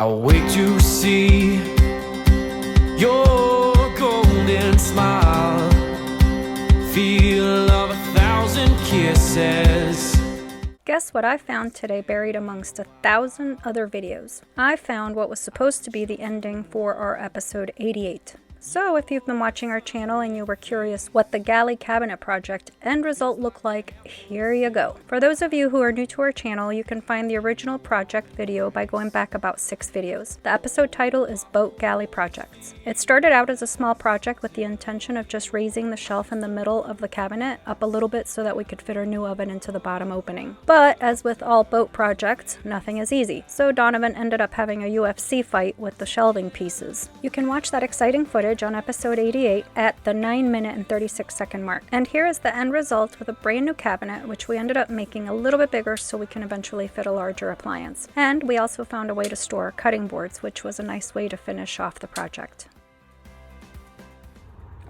I'll wait to see your golden smile, feel of 1,000 kisses. Guess what I found today buried amongst 1,000 other videos? I found what was supposed to be the ending for our episode 88. So if you've been watching our channel and you were curious what the Galley cabinet project end result looked like, here you go. For those of you who are new to our channel, you can find the original project video by going back about 6 videos. The episode title is Boat Galley Projects. It started out as a small project with the intention of just raising the shelf in the middle of the cabinet up a little bit so that we could fit our new oven into the bottom opening. But as with all boat projects, nothing is easy. So Donovan ended up having a UFC fight with the shelving pieces. You can watch that exciting footage on episode 88 at the 9-minute and 36-second mark. And here is the end result with a brand new cabinet, which we ended up making a little bit bigger so we can eventually fit a larger appliance. And we also found a way to store cutting boards, which was a nice way to finish off the project.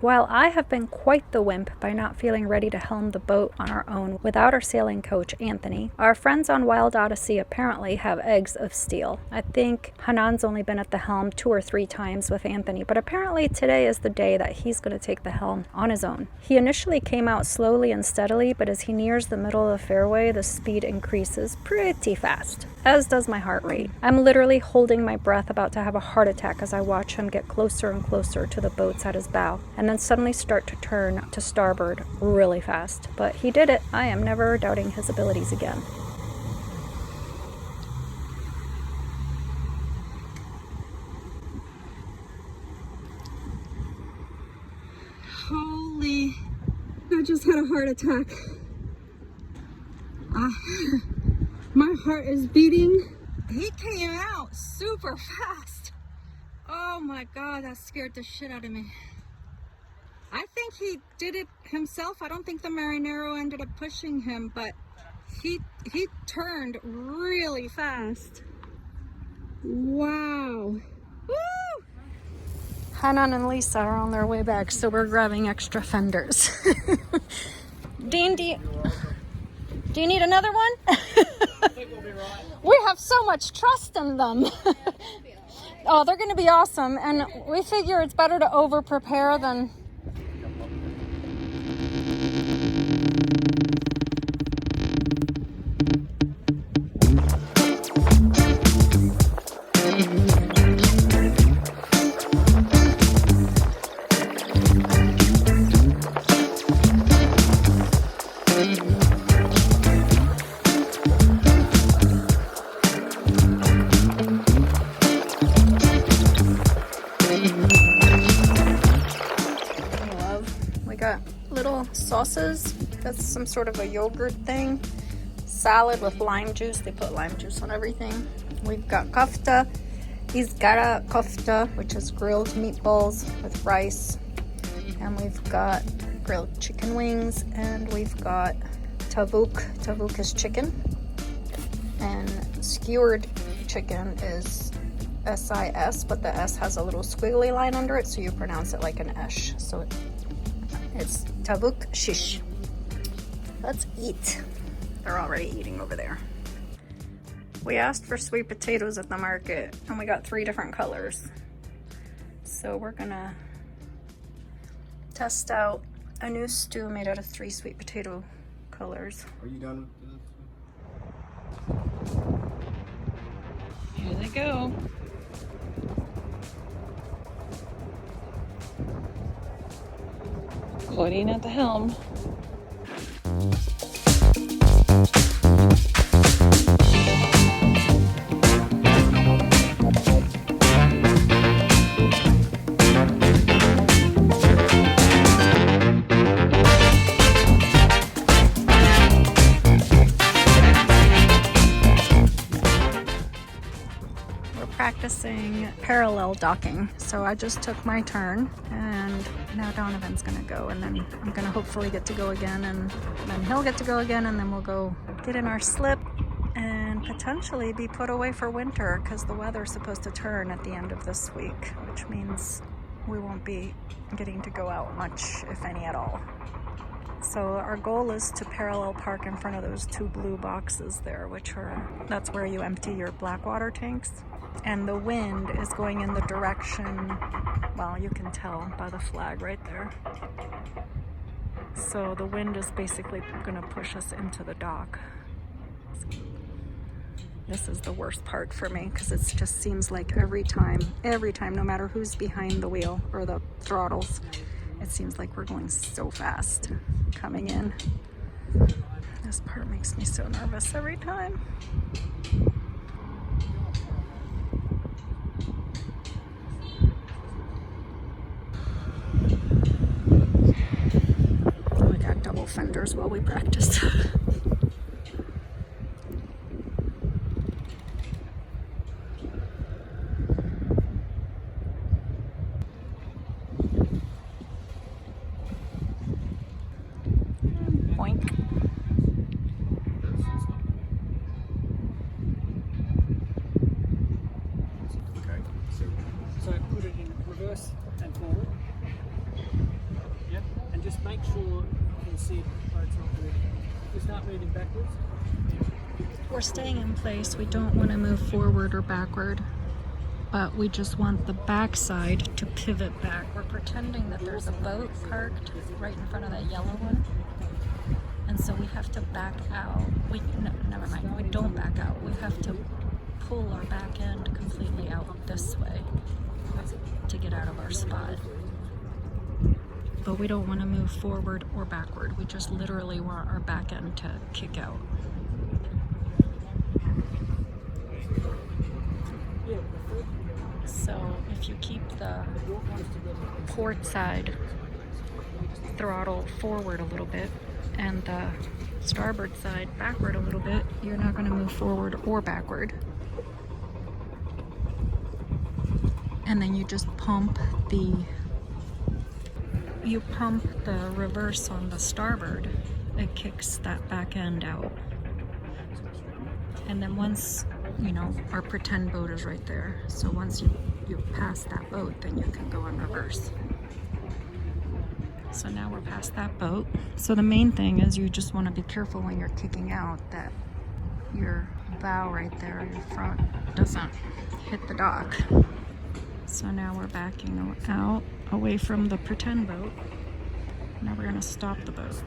While I have been quite the wimp by not feeling ready to helm the boat on our own without our sailing coach Anthony, our friends on Wild Odyssey apparently have eggs of steel. I think Hanan's only been at the helm 2 or 3 times with Anthony, but apparently today is the day that he's going to take the helm on his own. He initially came out slowly and steadily, but as he nears the middle of the fairway, the speed increases pretty fast, as does my heart rate. I'm literally holding my breath, about to have a heart attack as I watch him get closer and closer to the boats at his bow, and then suddenly start to turn to starboard really fast. But he did it. I am never doubting his abilities again. Holy, I just had a heart attack. My heart is beating. He came out super fast. Oh my God, that scared the shit out of me. I think he did it himself. I don't think the Marinero ended up pushing him, but he turned really fast. Wow. Woo! Hanan and Lisa are on their way back, so we're grabbing extra fenders. Dean, do you need another one? I think we'll be right. We have so much trust in them. Oh, they're going to be awesome, and we figure it's better to over-prepare than... little sauces. That's some sort of a yogurt thing. Salad with lime juice. They put lime juice on everything. We've got kofta, izgara kofta, which is grilled meatballs with rice. And we've got grilled chicken wings. And we've got tavuk. Tavuk is chicken. And skewered chicken is S-I-S, but the S has a little squiggly line under it, so you pronounce it like an esh. So it's tavuk shish. Let's eat. They're already eating over there. We asked for sweet potatoes at the market, and we got 3 different colors. So we're gonna test out a new stew made out of 3 sweet potato colors. Are you done with Here they go. Claudine at the helm. Practicing parallel docking. So I just took my turn and now Donovan's gonna go, and then I'm gonna hopefully get to go again, and then he'll get to go again, and then we'll go get in our slip and potentially be put away for winter because the weather's supposed to turn at the end of this week, which means we won't be getting to go out much, if any at all. So our goal is to parallel park in front of those 2 blue boxes there, which are, that's where you empty your black water tanks. and the wind is going in the direction, well, you can tell by the flag right there. So the wind is basically gonna push us into the dock. This is the worst part for me because it just seems like every time, no matter who's behind the wheel or the throttles, it seems like we're going so fast coming in. This part makes me so nervous every time. We got double fenders while we practice. Boink. Okay, so put it in reverse and forward. Yep, and just make sure you can see it where it's not moving. If you start moving backwards, We're staying in place. We don't want to move forward or backward, but we just want the backside to pivot back. We're pretending that there's a boat parked right in front of that yellow one. And so we have to back out. No, never mind. We don't back out. We have to pull our back end completely out this way to get out of our spot. But we don't want to move forward or backward. We just literally want our back end to kick out. So if you keep the port side throttle forward a little bit and the starboard side backward a little bit, you're not going to move forward or backward. And then you just pump the reverse on the starboard. It kicks that back end out. And then once, you know, our pretend boat is right there. So once you pass that boat, then you can go in reverse. So now we're past that boat. So the main thing is you just want to be careful when you're kicking out that your bow right there, your front, doesn't hit the dock. So now we're backing out away from the pretend boat. Now we're going to stop the boat.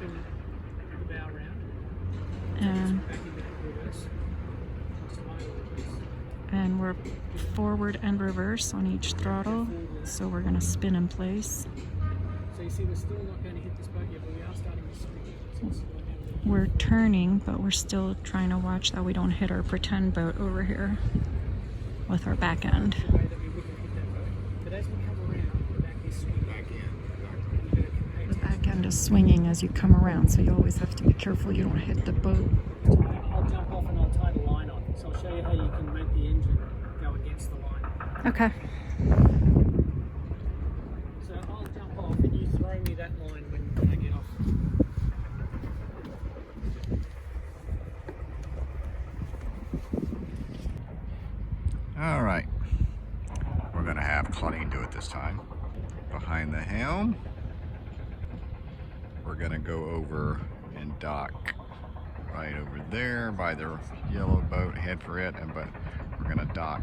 And we're forward and reverse on each throttle. So we're going to spin in place. so you see we're still not going to hit this boat yet, but we are starting to swing. We're turning, but we're still trying to watch that we don't hit our pretend boat over here with our back end. The way that we wouldn't hit that boat. But as we come around, the back is swinging. The back end is swinging as you come around, so you always have to be careful you don't hit the boat. I'll jump off and I'll tie the line on. So I'll show you how you can make the engine go against the line. Okay. So I'll jump off and you throw me that line when I get off. All right, we're gonna have Claudine do it this time. Behind the helm, we're gonna go over and dock right over there by the yellow boat, head for it, but we're gonna dock.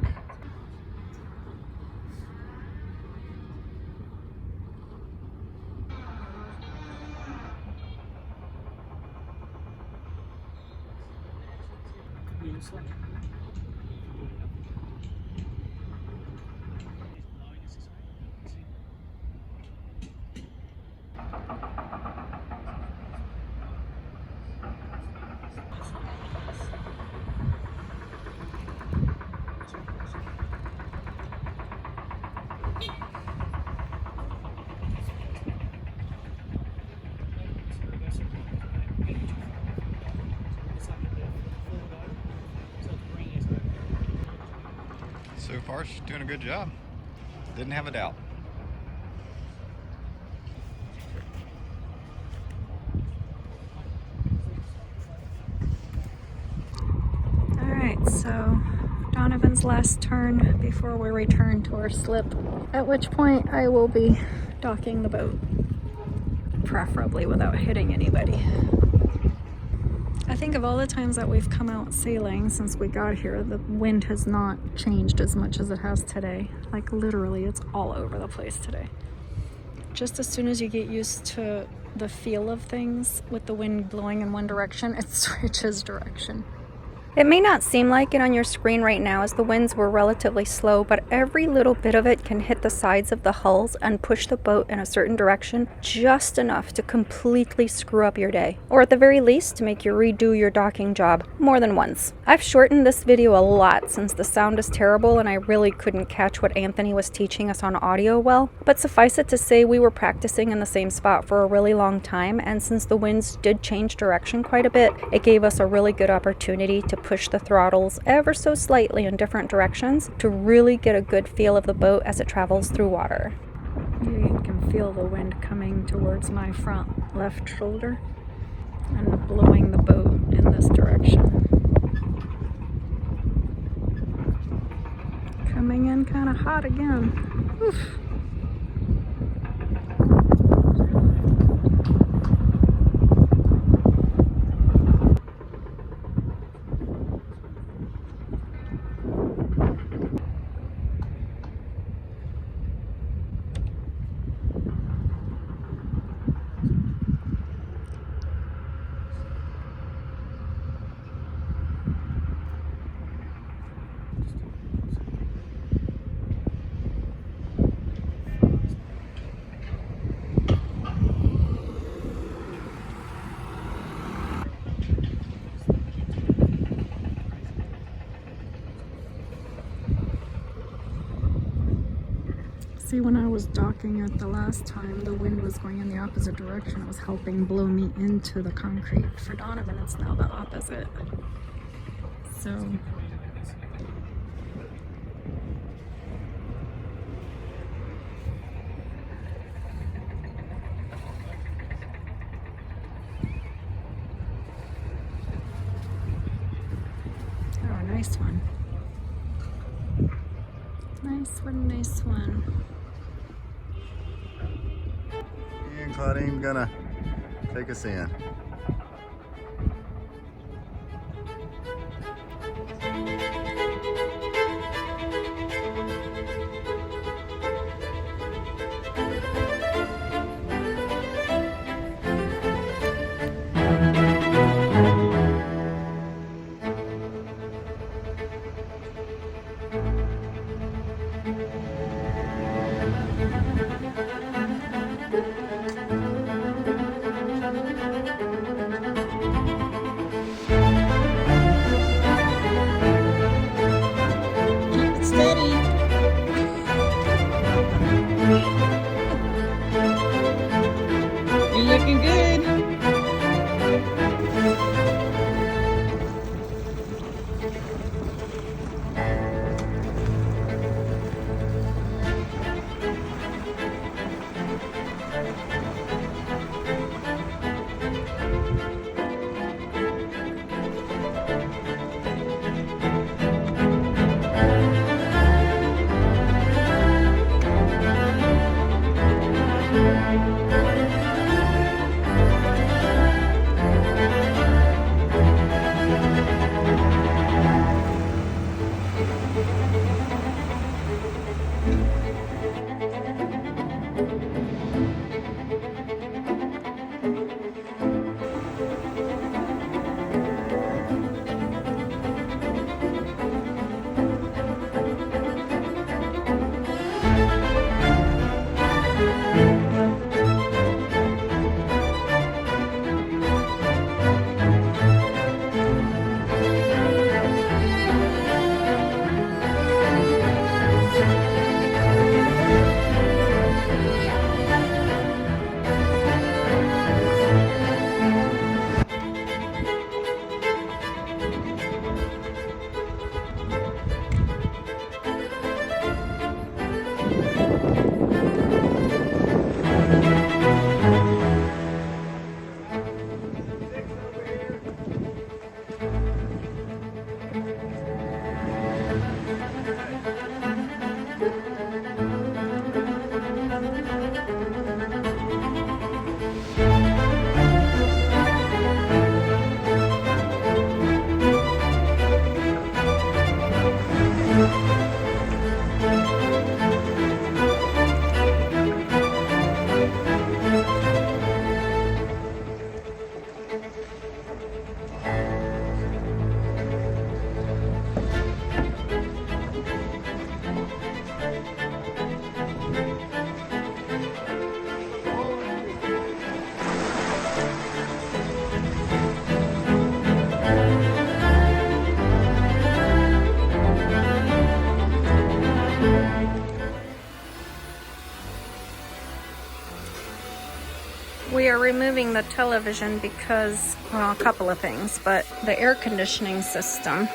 So far, she's doing a good job. Didn't have a doubt. All right, so Donovan's last turn before we return to our slip, at which point I will be docking the boat, preferably without hitting anybody. I think of all the times that we've come out sailing since we got here, the wind has not changed as much as it has today. Like literally, it's all over the place today. Just as soon as you get used to the feel of things with the wind blowing in one direction, it switches direction. It may not seem like it on your screen right now as the winds were relatively slow, but every little bit of it can hit the sides of the hulls and push the boat in a certain direction just enough to completely screw up your day, or at the very least to make you redo your docking job more than once. I've shortened this video a lot since the sound is terrible and I really couldn't catch what Anthony was teaching us on audio well, but suffice it to say we were practicing in the same spot for a really long time, and since the winds did change direction quite a bit, it gave us a really good opportunity to push the throttles ever so slightly in different directions to really get a good feel of the boat as it travels through water. You can feel the wind coming towards my front left shoulder and blowing the boat in this direction. Coming in kind of hot again. Oof. See, when I was docking it the last time, the wind was going in the opposite direction. It was helping blow me into the concrete. For Donovan, it's now the opposite. So oh, nice one. Nice one, nice one. And Claudine gonna take us in. we are removing the television because, well, a couple of things, but the air conditioning system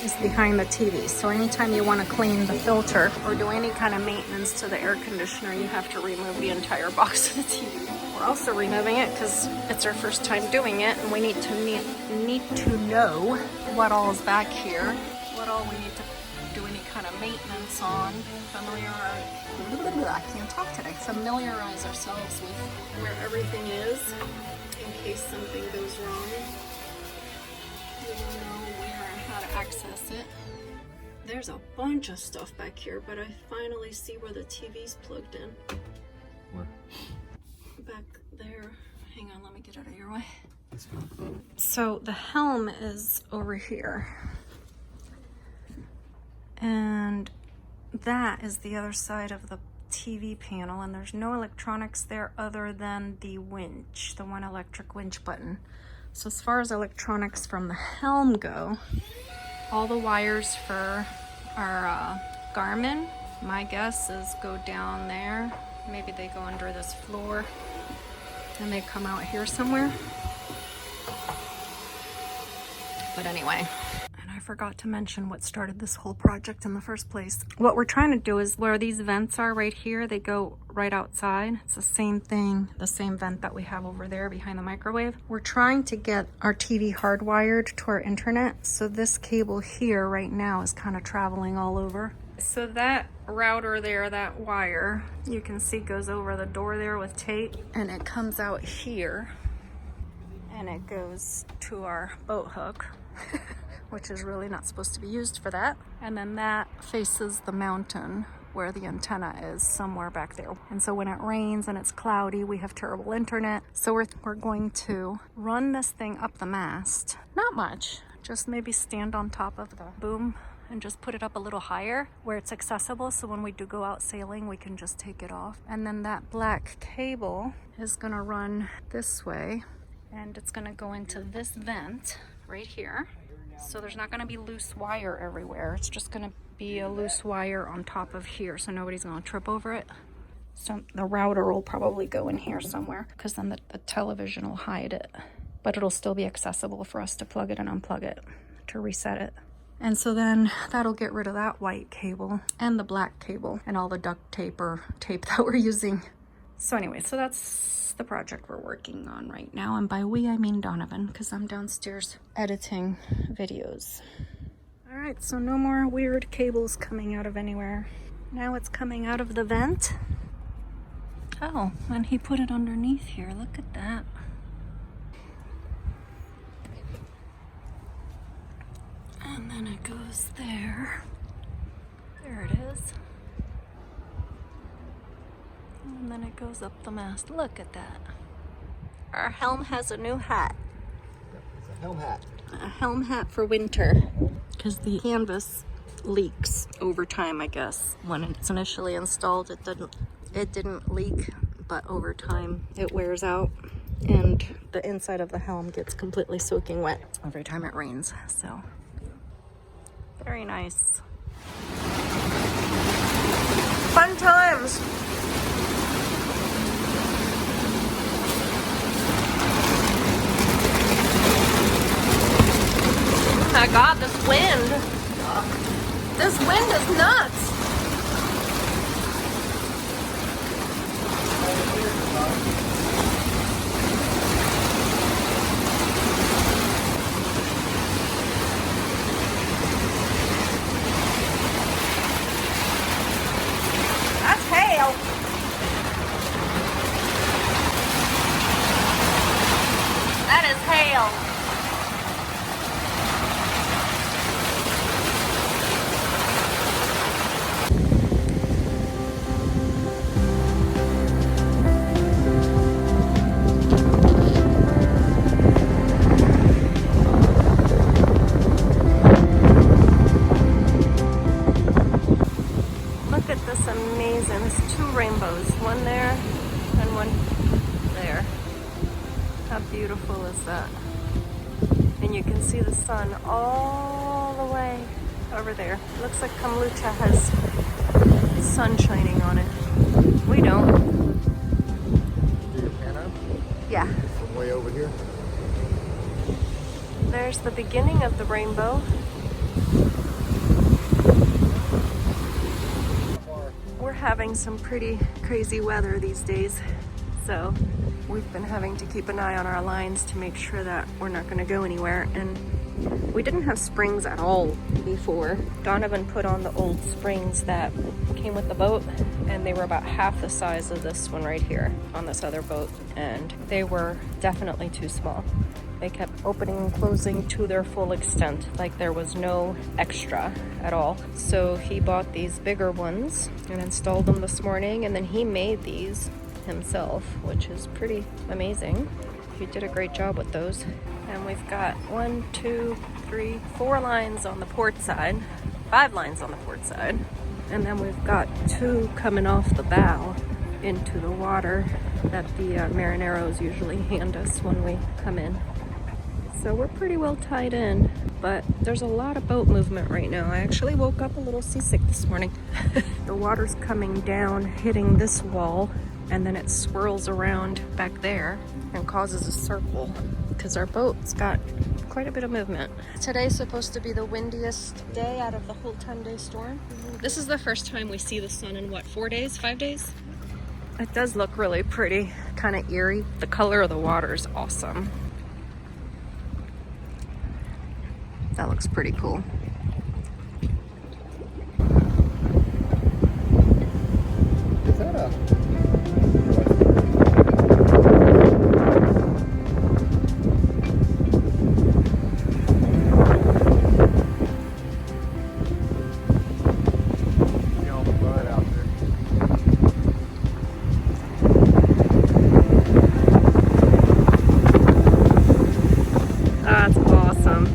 is behind the TV. So anytime you want to clean the filter or do any kind of maintenance to the air conditioner, you have to remove the entire box of the TV. We're also removing it because it's our first time doing it, and we need to know what all is back here, what all we need to do any kind of maintenance on, familiarize ourselves with where everything is in case something goes wrong. We will know where and how to access it. There's a bunch of stuff back here, but I finally see where the TV's plugged in. Where? Back there. Hang on, let me get out of your way. So the helm is over here. And that is the other side of the TV panel, and there's no electronics there other than the winch, the one electric winch button. So as far as electronics from the helm go, all the wires for our Garmin, my guess is go down there. Maybe they go under this floor and they come out here somewhere. But anyway, and I forgot to mention what started this whole project in the first place. What we're trying to do is where these vents are right here, they go right outside. It's the same thing, the same vent that we have over there behind the microwave. We're trying to get our TV hardwired to our internet. So this cable here right now is kind of traveling all over. So that router there, that wire, you can see goes over the door there with tape, and it comes out here and it goes to our boat hook. Which is really not supposed to be used for that. And then that faces the mountain where the antenna is, somewhere back there. And so when it rains and it's cloudy, we have terrible internet. So we're going to run this thing up the mast. Not much, just maybe stand on top of the boom and just put it up a little higher where it's accessible. So when we do go out sailing, we can just take it off. And then that black cable is gonna run this way, and it's gonna go into this vent right here. So there's not going to be loose wire everywhere. It's just going to be a loose wire on top of here, so nobody's going to trip over it. So the router will probably go in here somewhere, because then the television will hide it. But it'll still be accessible for us to plug it and unplug it, to reset it. And so then that'll get rid of that white cable and the black cable and all the duct tape or tape that we're using. So anyway, so that's the project we're working on right now, and by we I mean Donovan, because I'm downstairs editing videos. All right, so no more weird cables coming out of anywhere. Now it's coming out of the vent. Oh, and he put it underneath here. Look at that. And then it goes there. There it is. And then it goes up the mast. Look at that. Our helm has a new hat. It's a helm hat. A helm hat for winter. Because the canvas leaks over time, I guess. When it's initially installed, it didn't leak, but over time it wears out. And the inside of the helm gets completely soaking wet every time it rains. So, very nice. Fun times. Oh my God, this wind. This wind is nuts. That's hail. That is hail. One there and one there. How beautiful is that? And you can see the sun all the way over there. It looks like Kamlucha has sun shining on it. We don't. Do your pan up? Yeah. From way over here. There's the beginning of the rainbow. We're having some pretty crazy weather these days, so we've been having to keep an eye on our lines to make sure that we're not going to go anywhere. And we didn't have springs at all before. Donovan put on the old springs that came with the boat, and they were about half the size of this one right here on this other boat, and they were definitely too small. They kept opening and closing to their full extent, like there was no extra at all. So he bought these bigger ones and installed them this morning, and then he made these himself, which is pretty amazing. He did a great job with those. And we've got 1, 2, 3, 4 lines on the port side, 5 lines on the port side, and then we've got 2 coming off the bow into the water that the marineros usually hand us when we come in. So we're pretty well tied in, but there's a lot of boat movement right now. I actually woke up a little seasick this morning. The water's coming down, hitting this wall, and then it swirls around back there and causes a circle because our boat's got quite a bit of movement. Today's supposed to be the windiest day out of the whole 10-day storm. This is the first time we see the sun in what, 4 days, 5 days? It does look really pretty, kind of eerie. The color of the water is awesome. That looks pretty cool. Is that a... That's awesome.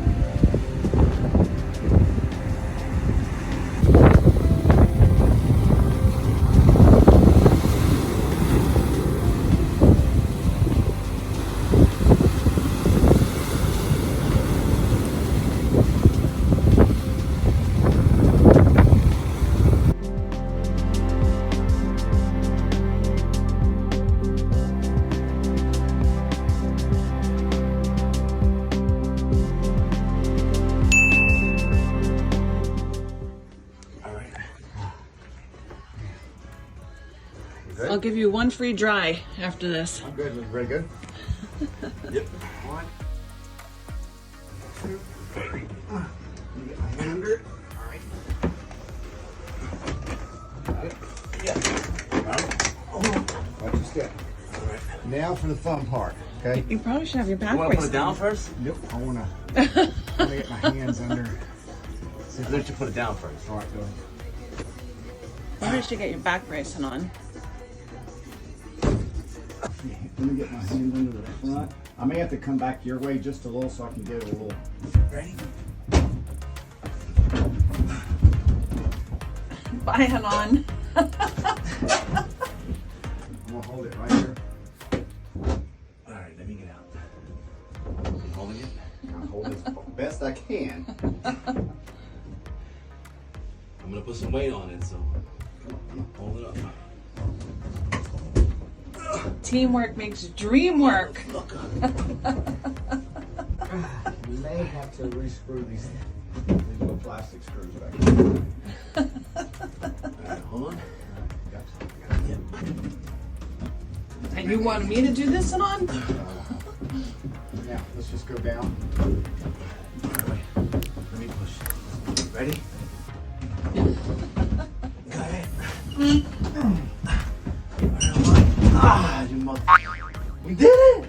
I'll give you 1 free dry after this. I'm good. Very good. Yep. 1, 2, 3. Let me get my hand under it. All right. Got it? Yeah. Got it? Watch your step. All right. Now for the fun part, okay? You probably should have your back You want to put it brace down first? Yep. I want to get my hands under. I think you should put it down first. All right, go ahead. Maybe you should get your back bracing on. Let me get my hands under the front. I may have to come back your way just a little so I can get a little. Ready? Buy it on. I'm gonna hold it right here. All right, let me get out. You holding it? I'll hold it as best I can. I'm gonna put some weight on it, so hold it up. Teamwork makes dream work. We may have to re-screw these little plastic screws back here. All right, hold on. And you wanted me to do this and on? Now, let's just go down. Let me push. Ready? Go ahead. Ah, you mother... We did it!